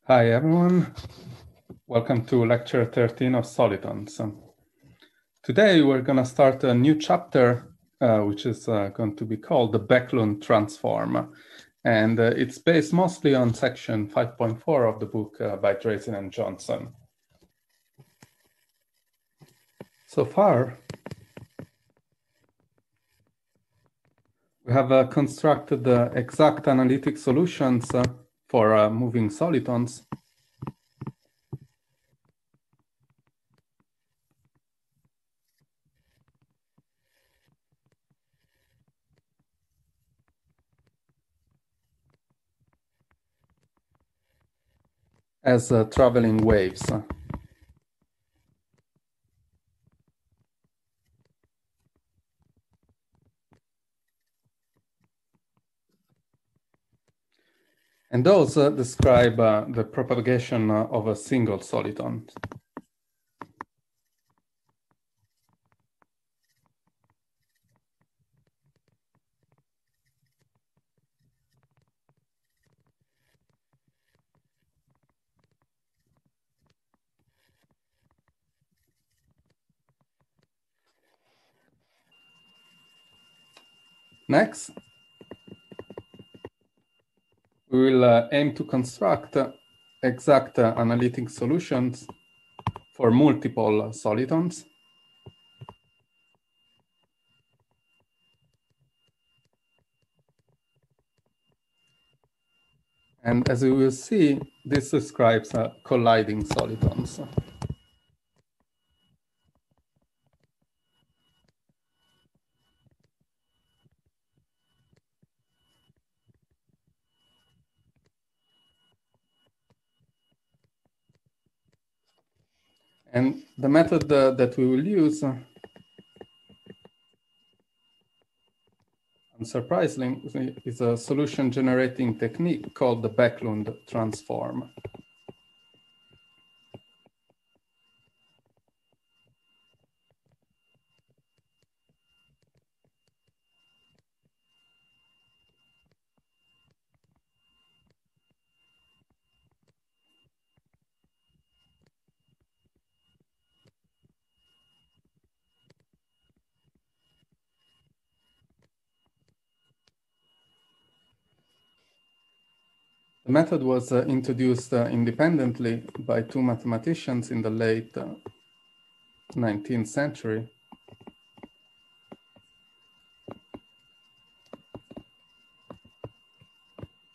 Hi everyone, welcome to lecture 13 of solitons. Today we're going to start a new chapter which is going to be called the Backlund transform, and it's based mostly on section 5.4 of the book by Drazen and Johnson. So far we have constructed the exact analytic solutions for moving solitons. As traveling waves. And those describe the propagation of a single soliton. Next, we will aim to construct exact analytic solutions for multiple solitons. And as we will see, this describes colliding solitons. And the method that we will use, unsurprisingly, is a solution generating technique called the Backlund transform. The method was introduced independently by two mathematicians in the late 19th century.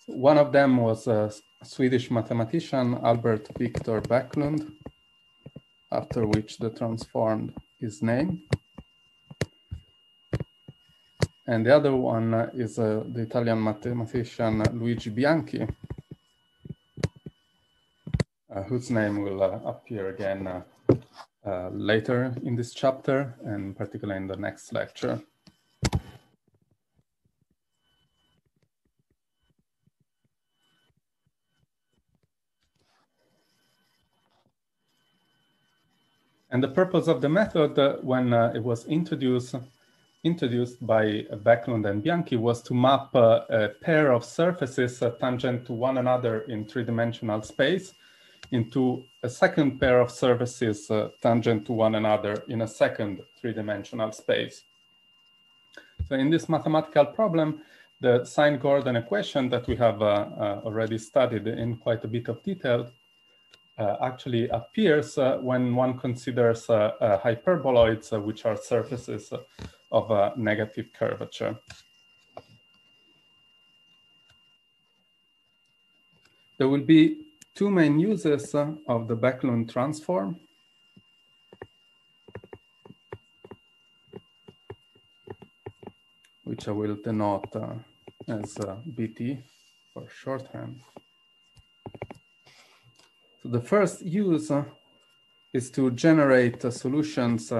One of them was a Swedish mathematician, Albert Victor Backlund, after which the transform is named. And the other one is the Italian mathematician Luigi Bianchi, whose name will appear again later in this chapter, and particularly in the next lecture. And the purpose of the method when it was introduced by Backlund and Bianchi was to map a pair of surfaces tangent to one another in three-dimensional space into a second pair of surfaces tangent to one another in a second three-dimensional space. So in this mathematical problem, the sine-Gordon equation that we have already studied in quite a bit of detail actually appears when one considers hyperboloids, which are surfaces of a negative curvature. There will be two main uses of the Backlund transform. Which I will denote as BT for shorthand. So the first use is to generate solutions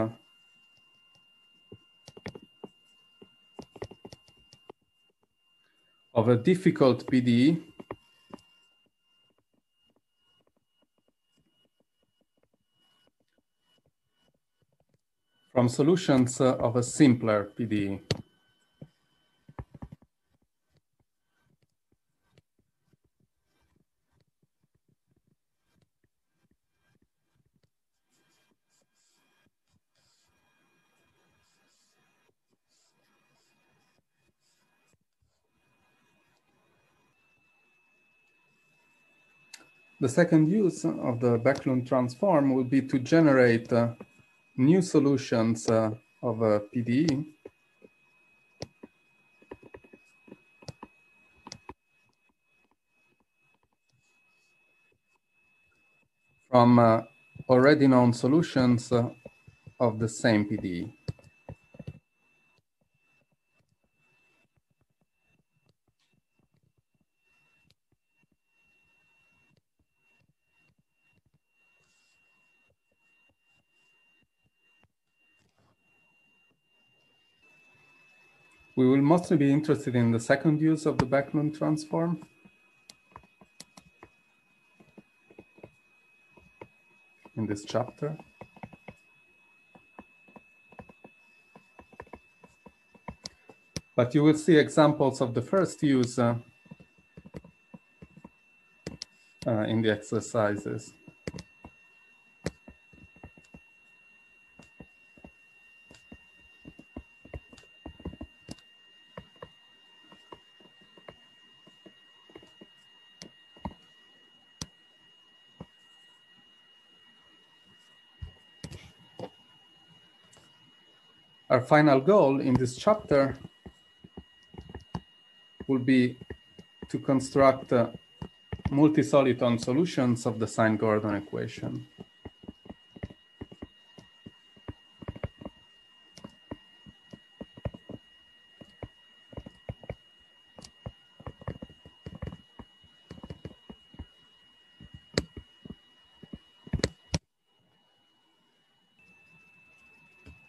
of a difficult PDE from solutions of a simpler PDE. The second use of the Backlund transform will be to generate new solutions of a PDE from already known solutions of the same PDE. We will mostly be interested in the second use of the Backlund transform. In this chapter. But you will see examples of the first use in the exercises. Our final goal in this chapter will be to construct multi-soliton solutions of the sine-Gordon equation.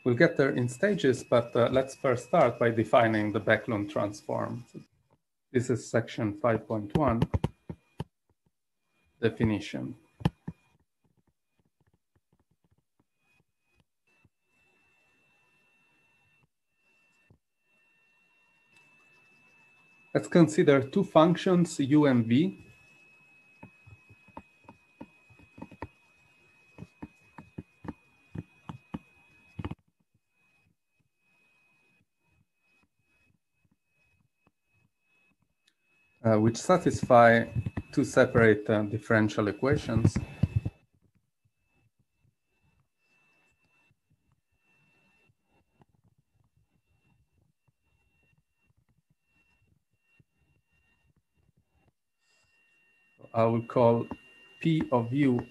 We'll get there in stages, but let's first start by defining the Backlund transform. This is section 5.1, definition. Let's consider two functions, u and v. Which satisfy two separate differential equations. I will call P of u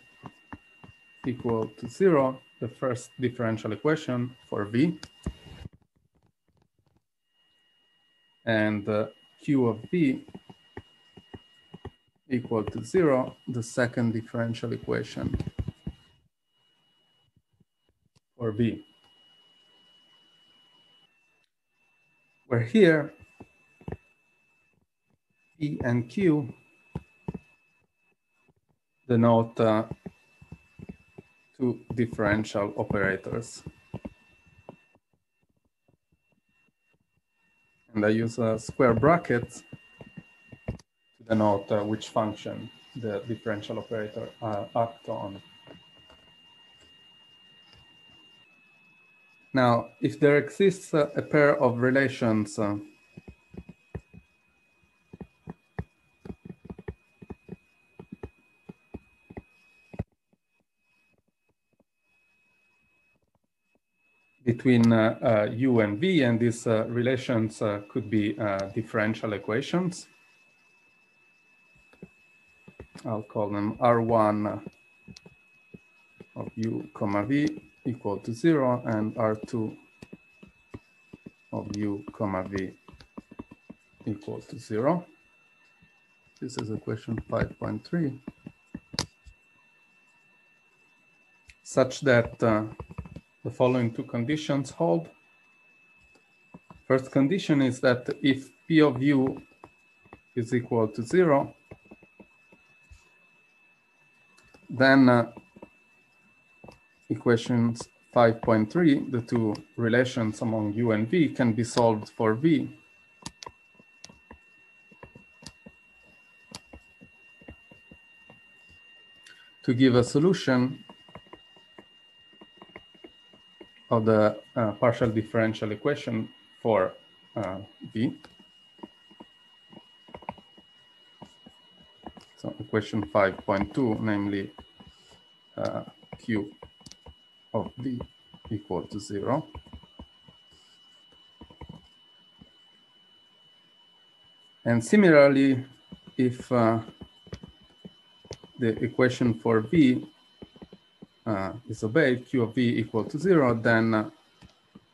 equal to 0, the first differential equation for v, and Q of v equal to 0, the second differential equation for v. Where here, P and Q denote two differential operators. And I use square brackets to denote which function the differential operator act on. Now, if there exists a pair of relations between u and v, and these relations could be differential equations. I'll call them R1 of u comma v equal to 0 and R2 of u comma v equal to 0. This is equation 5.3, such that the following two conditions hold. First condition is that if P of u is equal to 0, then equations 5.3, the two relations among u and v, can be solved for v. To give a solution of the partial differential equation for v. So equation 5.2, namely Q of V equal to 0. And similarly, if the equation for V is obeyed, Q of V equal to 0, then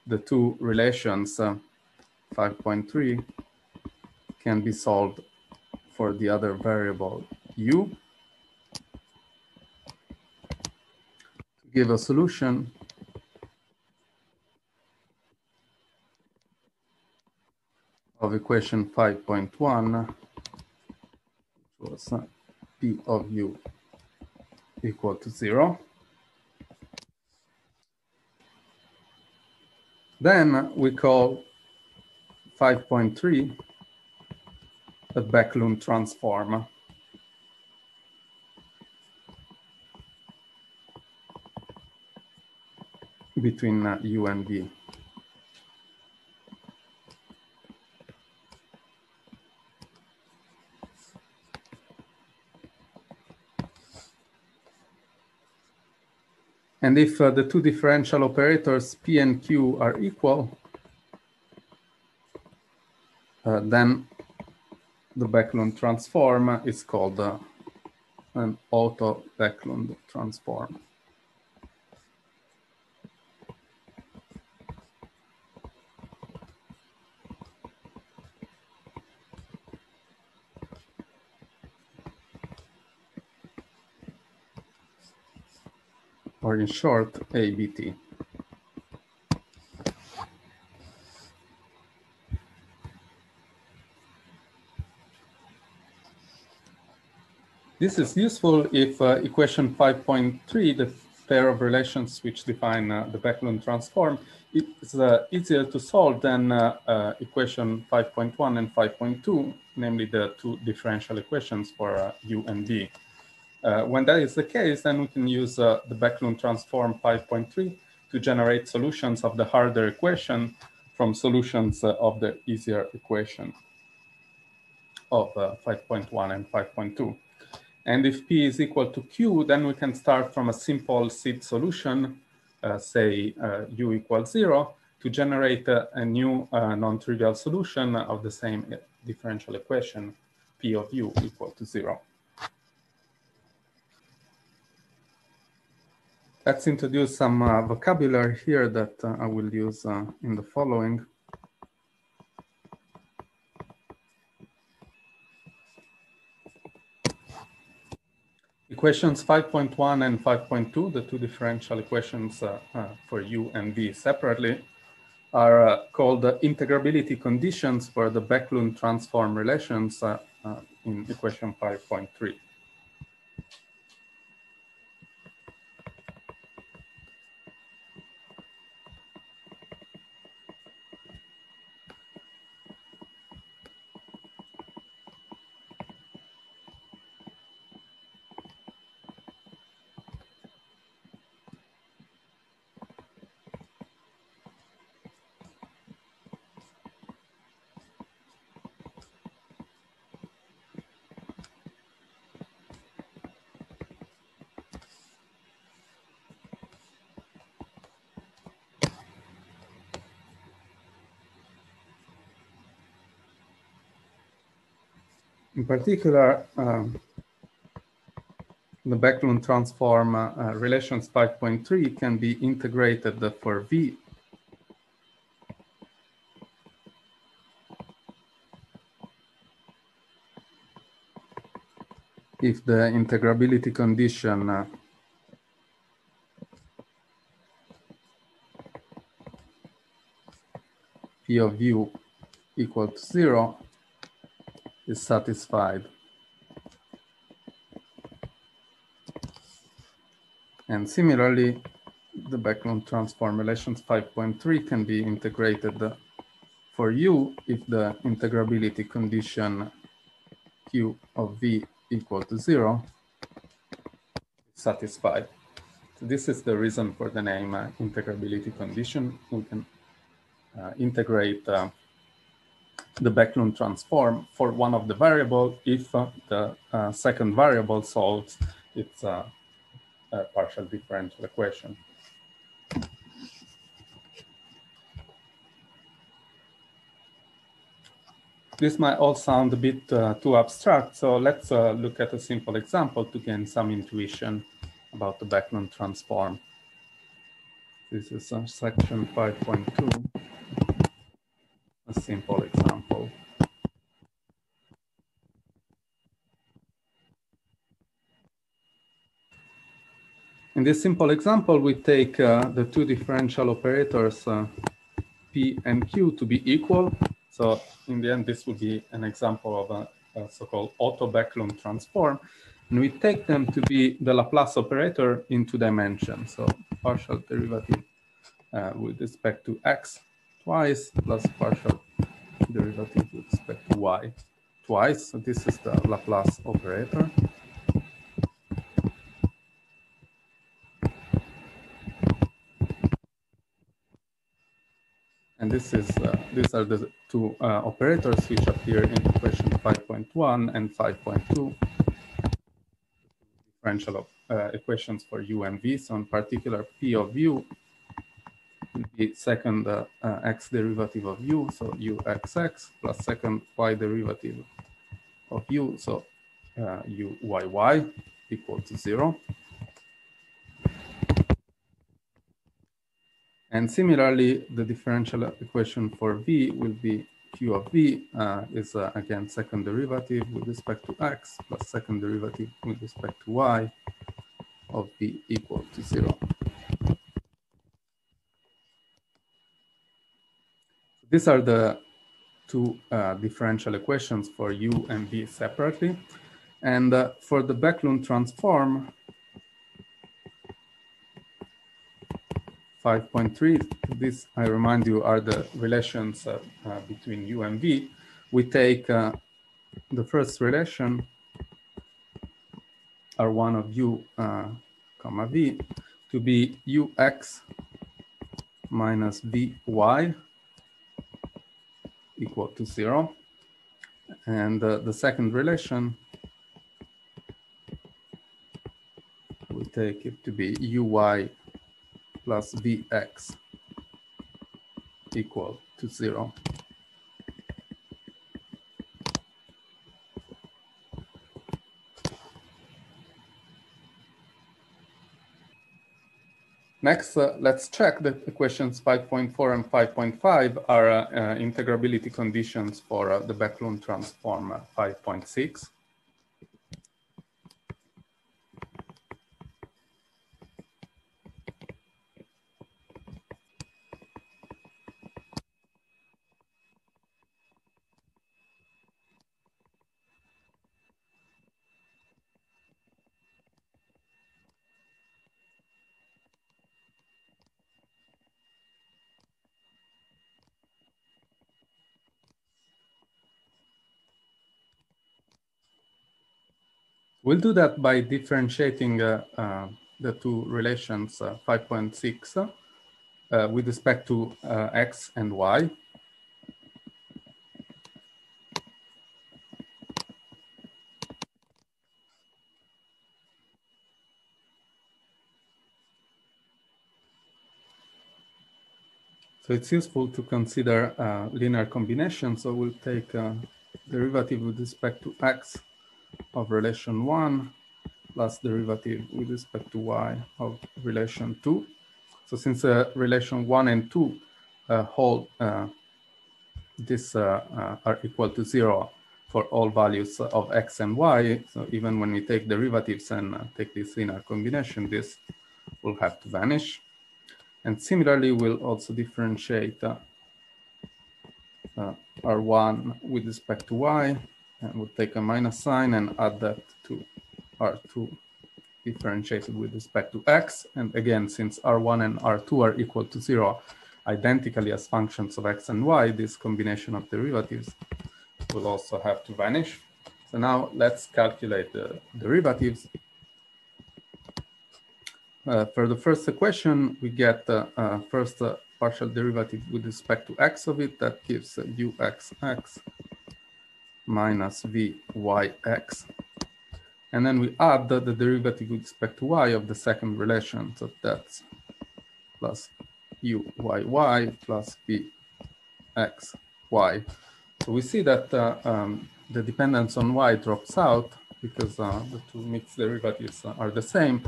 the two relations 5.3 can be solved for the other variable U to give a solution of equation 5.1, which was P of U equal to 0. Then we call 5.3 a Backlund transform. Between U and V. And if the two differential operators P and Q are equal, then the Backlund transform is called an auto-Backlund transform. Or in short, ABT. This is useful if equation 5.3, the pair of relations which define the Backlund transform, is easier to solve than equation 5.1 and 5.2, namely the two differential equations for U and V. When that is the case, then we can use the Backlund transform 5.3 to generate solutions of the harder equation from solutions of the easier equation of 5.1 and 5.2. And if P is equal to Q, then we can start from a simple seed solution, say U equals 0, to generate a new non-trivial solution of the same differential equation, P of U equal to 0. Let's introduce some vocabulary here that I will use in the following. Equations 5.1 and 5.2, the two differential equations for U and V separately, are called integrability conditions for the Backlund transform relations in equation 5.3. In particular, the Backlund transform relations 5.3 can be integrated for V if the integrability condition P of U equal to 0 is satisfied. And similarly, the Backlund transform relations 5.3 can be integrated for U if the integrability condition Q of V equal to 0 is satisfied. So this is the reason for the name integrability condition. We can integrate the Backlund transform for one of the variable if the second variable solves its partial differential equation. This might all sound a bit too abstract, so let's look at a simple example to gain some intuition about the Backlund transform. This is section 5.2, a simple example. In this simple example, we take the two differential operators P and Q to be equal. So in the end, this would be an example of a so-called auto Backlund transform. And we take them to be the Laplace operator in two dimensions. So partial derivative with respect to x twice plus partial derivative with respect to y twice. So this is the Laplace operator. And this is these are the two operators which appear in equation 5.1 and 5.2. Differential equations for u and v. So in particular, p of u will be second x derivative of u, so uxx, plus second y derivative of u, so uyy equal to 0. And similarly, the differential equation for v will be q of v is again second derivative with respect to x plus second derivative with respect to y of v equal to 0. These are the two differential equations for u and v separately. And for the Backlund transform, 5.3, this, I remind you, are the relations between u and v. We take the first relation, R1 of u comma v, to be ux minus vy equal to 0. And the second relation, we take it to be uy plus vx equal to 0. Next, let's check that equations 5.4 and 5.5 are integrability conditions for the Backlund transform 5.6. We'll do that by differentiating the two relations 5.6 with respect to x and y. So it's useful to consider linear combinations. So we'll take derivative with respect to x of relation 1 plus derivative with respect to y of relation 2. So since relation 1 and 2 hold this are equal to 0 for all values of x and y, so even when we take derivatives and take this linear combination, this will have to vanish. And similarly, we'll also differentiate R1 with respect to y, and we'll take a minus sign and add that to R2 differentiated with respect to x. And again, since R1 and R2 are equal to 0, identically as functions of x and y, this combination of derivatives will also have to vanish. So now let's calculate the derivatives. For the first equation, we get first partial derivative with respect to x of it. That gives uxx minus vyx. And then we add the derivative with respect to y of the second relation. So that's plus uyy plus vxy. So we see that the dependence on y drops out because the two mixed derivatives are the same.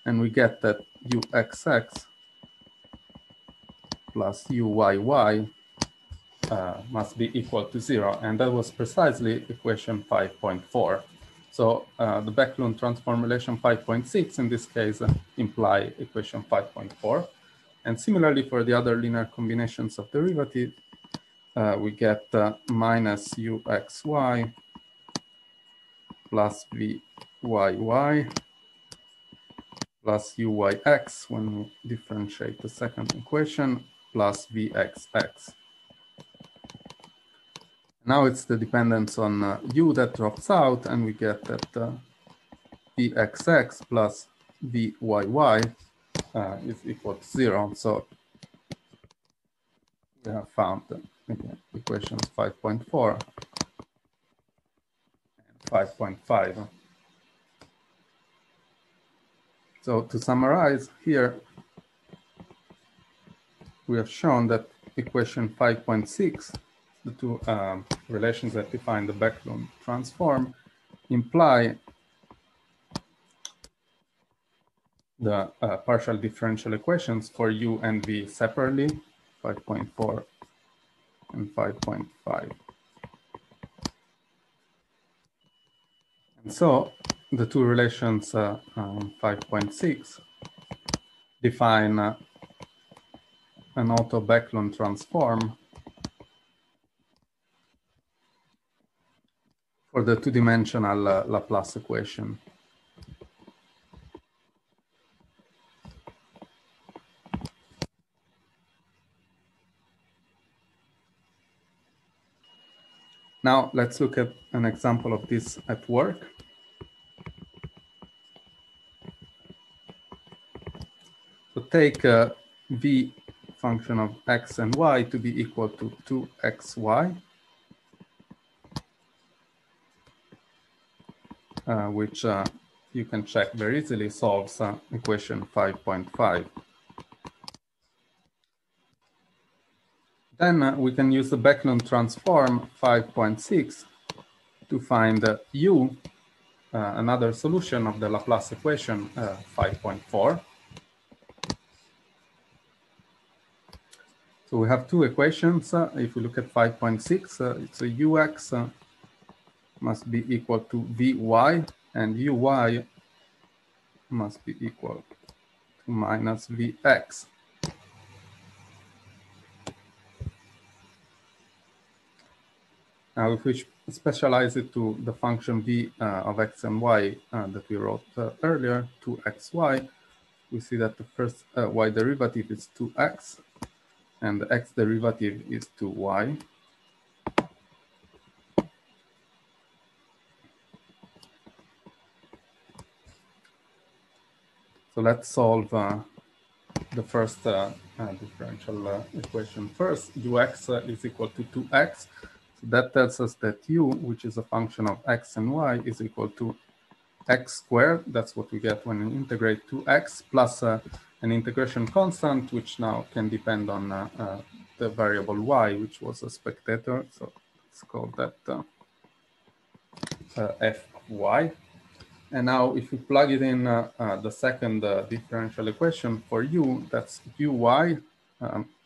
And we get that uxx plus uyy must be equal to 0. And that was precisely equation 5.4. So the Backlund transform relation 5.6 in this case imply equation 5.4. And similarly for the other linear combinations of derivative, we get minus uxy plus vyy plus uyx when we differentiate the second equation plus vxx. Now it's the dependence on u that drops out, and we get that vxx plus vyy is equal to 0. So we have found again, equations 5.4 and 5.5. So to summarize here, we have shown that equation 5.6, the two relations that define the Backlund transform, imply the partial differential equations for u and v separately, 5.4 and 5.5. And so the two relations 5.6 define an auto-Backlund transform for the two-dimensional Laplace equation. Now let's look at an example of this at work. So take v function of x and y to be equal to 2xy, which you can check very easily solves equation 5.5. Then we can use the Backlund transform 5.6 to find u, another solution of the Laplace equation 5.4. So we have two equations. If we look at 5.6, it's a ux must be equal to vy, and uy must be equal to minus vx. Now, if we specialize it to the function v of x and y that we wrote earlier, 2xy, we see that the first y derivative is 2x, and the x derivative is 2y. So let's solve the first differential equation first. Ux is equal to 2x. So that tells us that u, which is a function of x and y, is equal to x squared. That's what we get when we integrate 2x plus an integration constant, which now can depend on the variable y, which was a spectator. So let's call that f of y. And now if we plug it in the second differential equation for u, that's uy.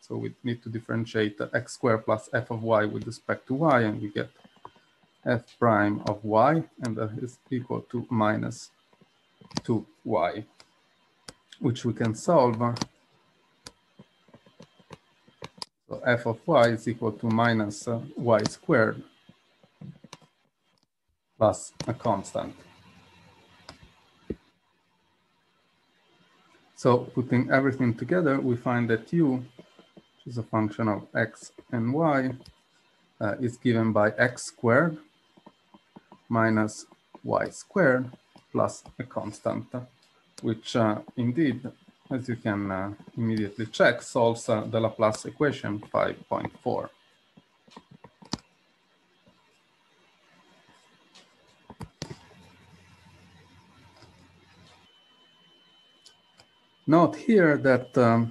So we need to differentiate x squared plus f of y with respect to y, and we get f prime of y, and that is equal to minus 2y, which we can solve. So f of y is equal to minus y squared plus a constant. So putting everything together, we find that u, which is a function of x and y, is given by x squared minus y squared plus a constant, which indeed, as you can immediately check, solves the Laplace equation 5.4. Note here that the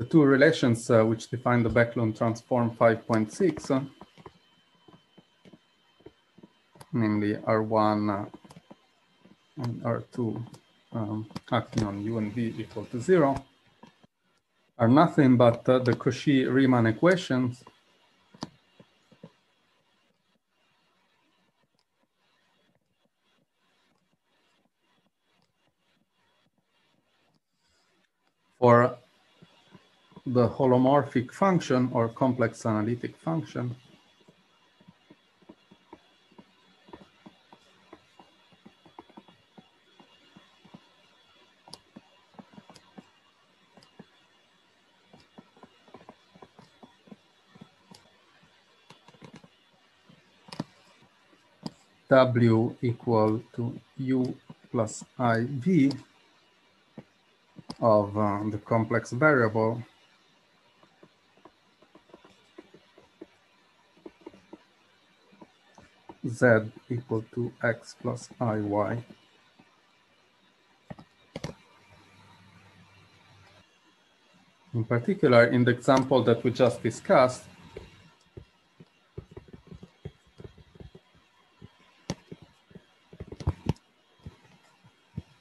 two relations which define the Backlund transform 5.6, namely R1 and R2 acting on U and V equal to 0, are nothing but the Cauchy-Riemann equations for the holomorphic function or complex analytic function W equal to U plus IV of the complex variable Z equal to X plus IY. In particular, in the example that we just discussed,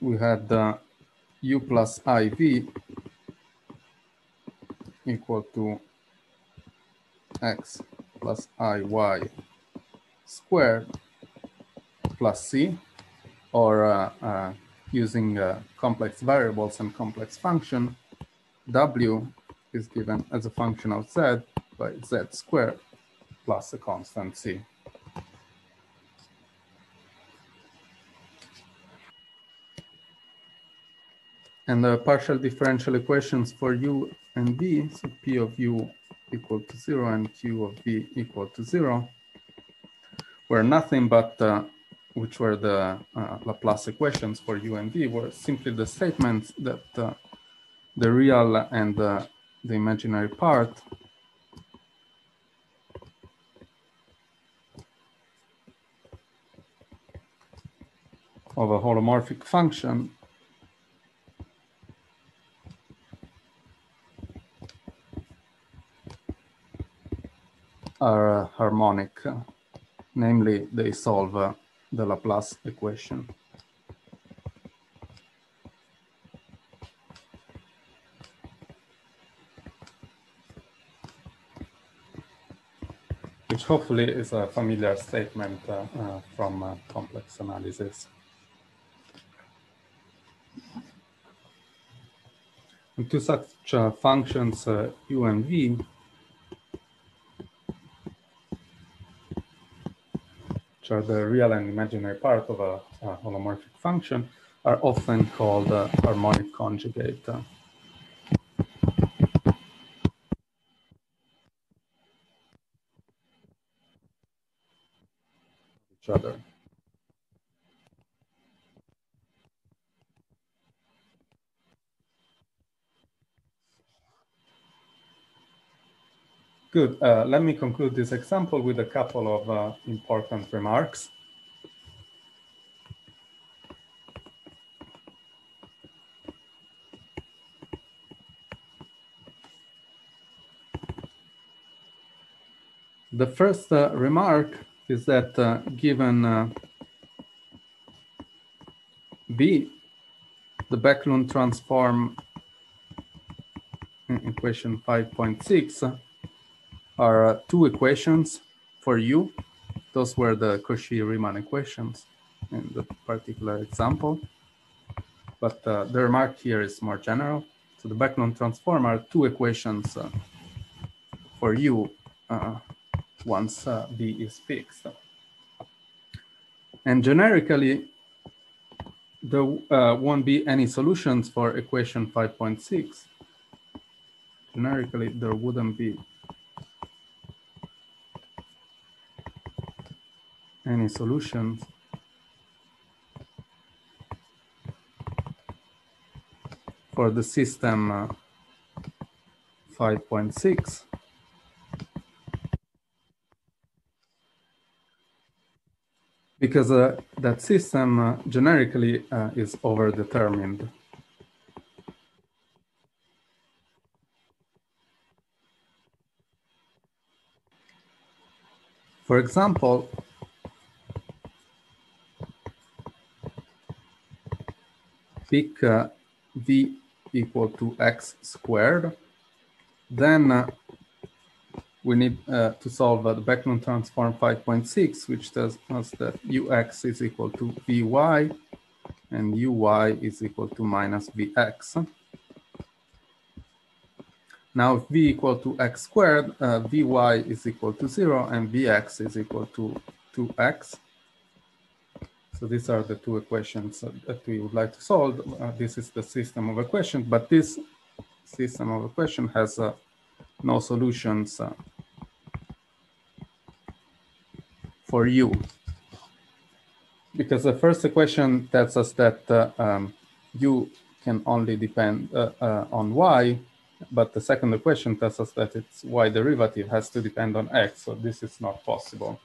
we had U plus IV equal to X plus IY squared plus C, or using complex variables and complex function, W is given as a function of Z by Z squared plus a constant C. And the partial differential equations for U and V, so P of U equal to 0 and Q of V equal to 0, were nothing but, which were the Laplace equations for U and V, were simply the statements that the real and the imaginary part of a holomorphic function are harmonic, namely they solve the Laplace equation. Which hopefully is a familiar statement from complex analysis. And two such functions, U and V, which are the real and imaginary part of a holomorphic function, are often called harmonic conjugate. Each other. Good. Let me conclude this example with a couple of important remarks. The first remark is that given V, the Backlund transform in equation 5.6 are two equations for U. Those were the Cauchy-Riemann equations in the particular example. But the remark here is more general. So the Backlund transform are two equations for U once V is fixed. And generically, there won't be any solutions for equation 5.6. Generically, there wouldn't be any solutions for the system 5.6. because that system generically is overdetermined. For example, pick v equal to x squared, then we need to solve the Backlund transform 5.6, which tells us that ux is equal to vy and uy is equal to minus vx. Now, if v equal to x squared, vy is equal to 0 and vx is equal to 2x. So these are the two equations that we would like to solve. This is the system of equations, but this system of equation has no solutions for u. Because the first equation tells us that u can only depend on y, but the second equation tells us that its y derivative has to depend on x, so this is not possible.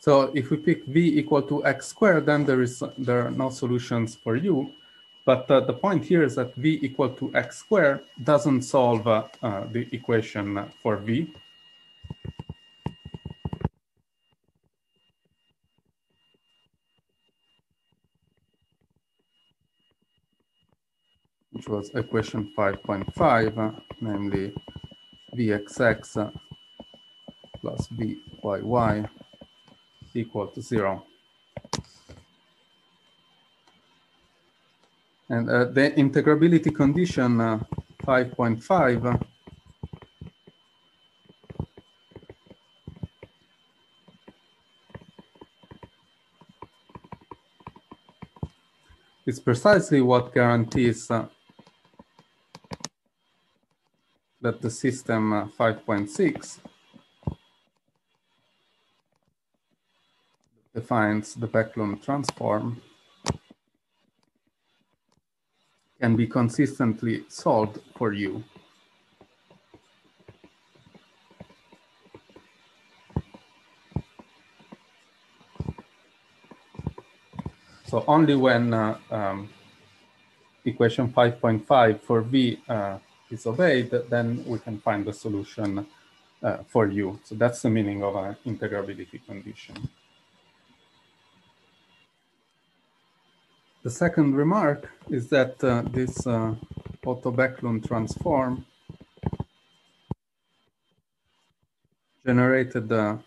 So if we pick v equal to x squared, then there are no solutions for u. But the point here is that v equal to x squared doesn't solve the equation for v. Which was equation 5.5, namely vxx plus vyy equal to 0. And the integrability condition 5.5 is precisely what guarantees that the system 5.6 defines the Backlund transform can be consistently solved for u. So only when equation 5.5 for v is obeyed, then we can find the solution for u. So that's the meaning of an integrability condition. The second remark is that this Otto-Backlund transform generated a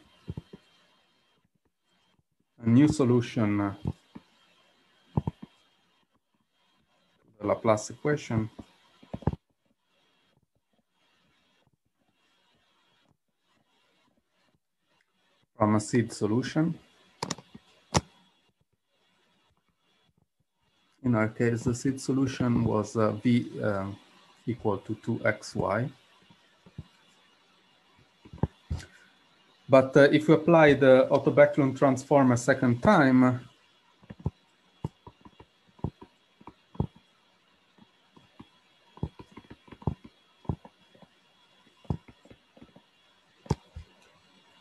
new solution to the Laplace equation from a seed solution. In our case, the seed solution was v equal to 2xy. But if we apply the Otto-Backlund transform a second time,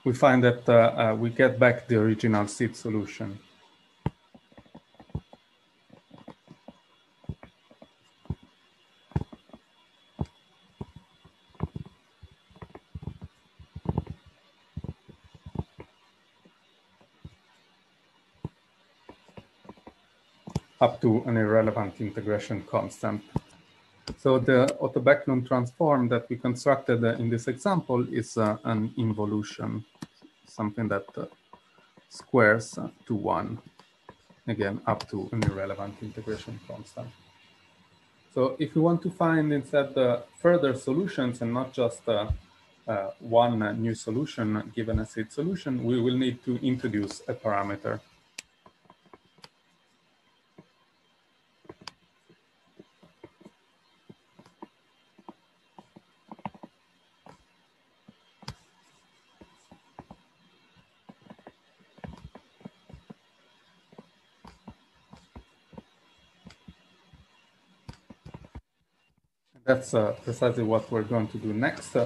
we find that we get back the original seed solution. Up to an irrelevant integration constant. So the Otto-Backlund transform that we constructed in this example is an involution, something that squares to 1, again, up to an irrelevant integration constant. So if we want to find instead further solutions and not just one new solution given a seed solution, we will need to introduce a parameter. That's precisely what we're going to do next.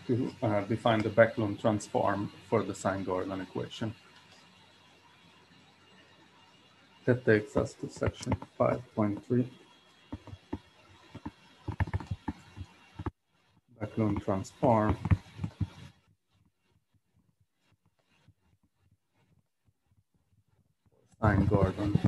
to define the Backlund transform for the sine-Gordon equation. That takes us to section 5.3. Backlund transform. Sine-Gordon.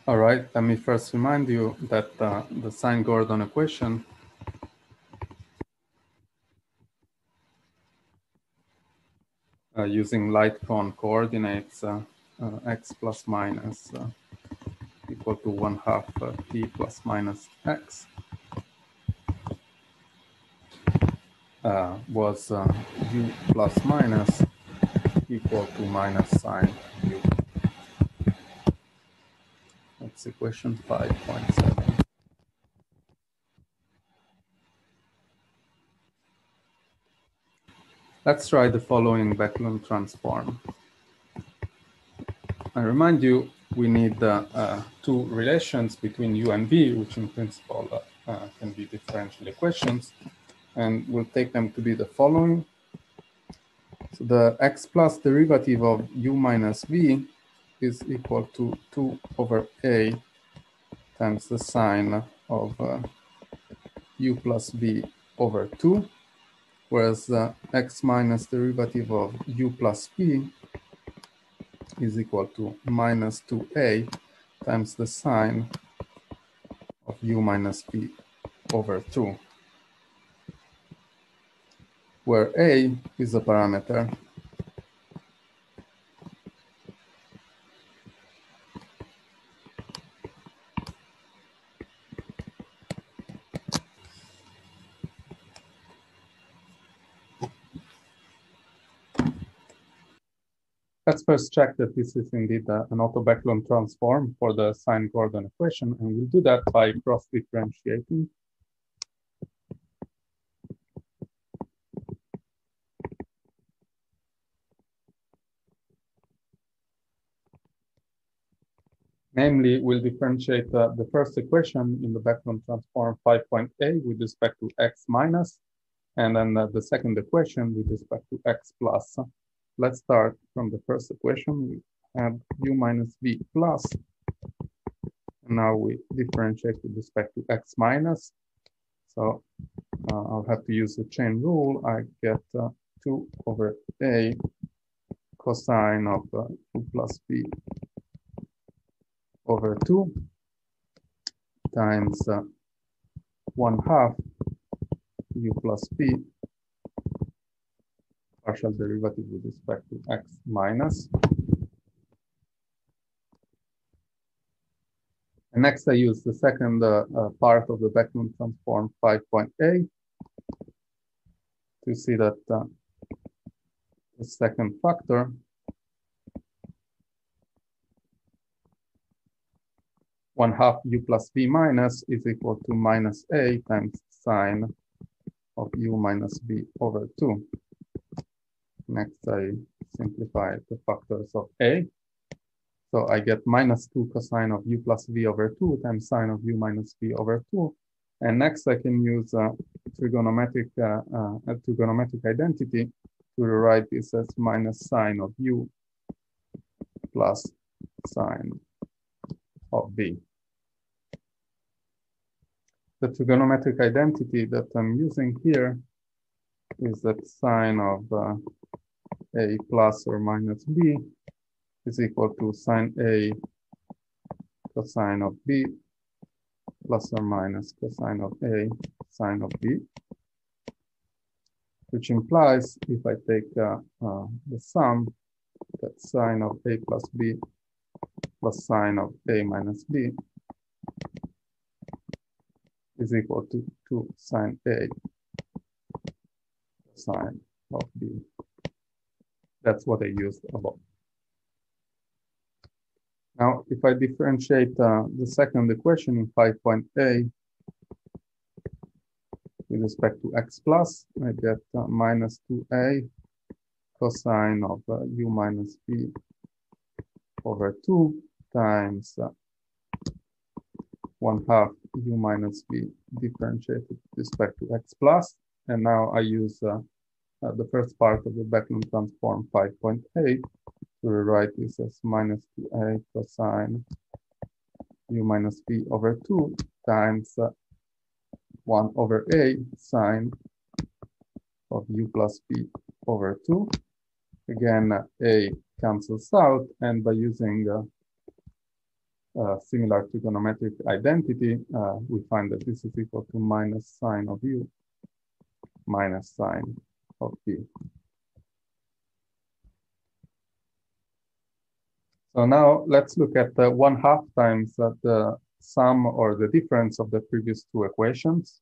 All right, let me first remind you that the sine-Gordon equation using light cone coordinates x plus minus equal to 1/2 p plus minus x was u plus minus equal to minus sine u. That's equation 5.7. Let's try the following Backlund transform. I remind you, we need two relations between u and v, which in principle can be differential equations, and we'll take them to be the following. So the x plus derivative of u minus v is equal to 2 over a times the sine of u plus v over 2, whereas the x minus derivative of u plus v is equal to minus 2a times the sine of u minus v over 2, where a is a parameter Let's first check that this is indeed an auto-Backlund transform for the sine-Gordon equation, and we'll do that by cross-differentiating. Namely, we'll differentiate the first equation in the Backlund transform 5.a with respect to x minus, and then the second equation with respect to x plus. Let's start from the first equation. We have u minus v plus. And now we differentiate with respect to x minus. So I'll have to use the chain rule. I get 2 over a cosine of u plus v over 2 times 1/2 u plus v partial derivative with respect to x minus. And next I use the second part of the Backlund transform 5.a to see that the second factor (1/2 u plus v minus) is equal to minus a times sine of u minus v over 2. Next, I simplify the factors of a. So I get minus 2 cosine of u plus v over 2 times sine of u minus v over 2. And next, I can use trigonometric identity to rewrite this as minus sine of u plus sine of v. The trigonometric identity that I'm using here is that sine of a plus or minus b is equal to sine a cosine of b plus or minus cosine of a sine of b, which implies if I take the sum, that sine of a plus b plus sine of a minus b is equal to 2 sine a cosine of b. That's what I used above. Now, if I differentiate the second equation in 5.a with respect to x plus, I get minus 2a cosine of u minus v over 2 times 1/2 u minus v differentiated with respect to x plus. And now I use the first part of the Backlund transform 5.8 to rewrite this as minus 2a cosine u minus v over 2 times 1 over a sine of u plus v over 2. Again, a cancels out, and by using similar trigonometric identity, we find that this is equal to minus sine of u minus sine of v. So now let's look at 1/2 times the sum or the difference of the previous two equations.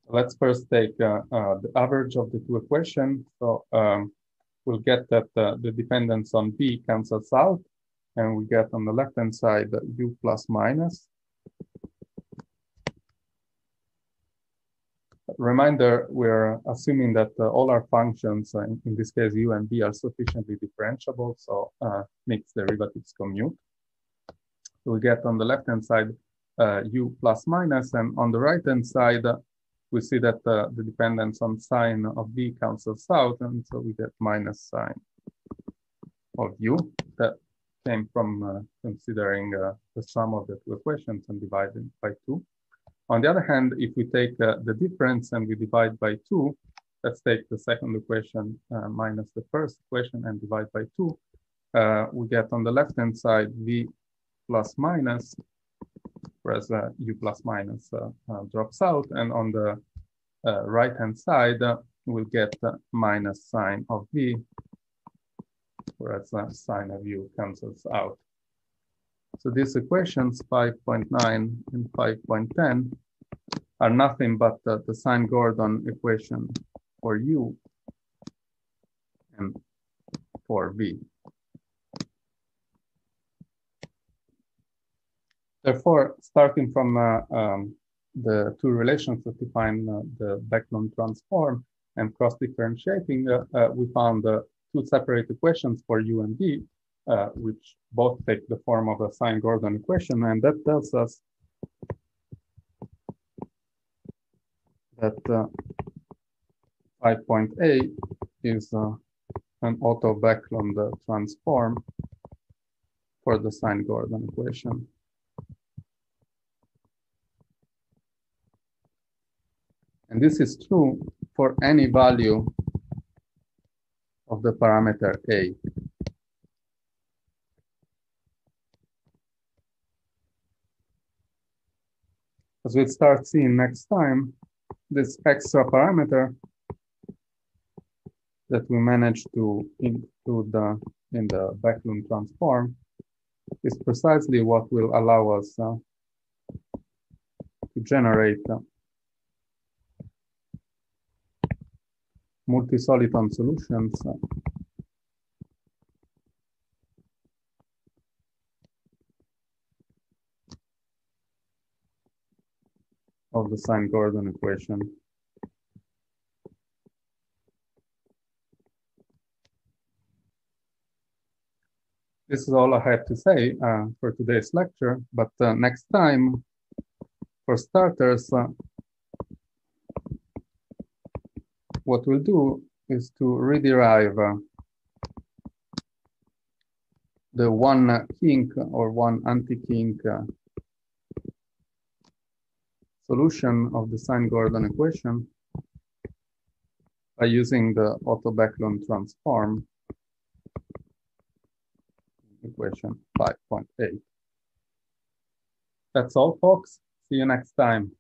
Let's first take the average of the two equations. So we'll get that the dependence on v cancels out, and we get on the left-hand side u plus minus. Reminder, we're assuming that all our functions, in this case u and v, are sufficiently differentiable, so mixed derivatives commute. So we get on the left-hand side u plus minus, and on the right-hand side, we see that the dependence on sine of v cancels out, and so we get minus sine of u. That came from considering the sum of the two equations and dividing by 2. On the other hand, if we take the difference and we divide by 2, let's take the second equation minus the first equation and divide by 2, we get on the left-hand side v plus minus, whereas u plus minus drops out, and on the right-hand side, we'll get minus sine of v, whereas sine of u cancels out. So these equations, 5.9 and 5.10, are nothing but the sine-Gordon equation for u and for v. Therefore, starting from the two relations that define the Backlund transform and cross-differentiating, we found two separate equations for u and v, which both take the form of a sine-Gordon equation, and that tells us that 5.8 is an auto-Backlund transform for the sine-Gordon equation. And this is true for any value of the parameter a. As we'll start seeing next time, this extra parameter that we managed to include in the Backlund transform is precisely what will allow us to generate multi-soliton solutions of the sine-Gordon equation. This is all I have to say for today's lecture, but next time, for starters, what we'll do is to rederive the one kink or one anti-kink solution of the sine-Gordon equation by using the auto-Backlund transform equation 5.8. That's all, folks. See you next time.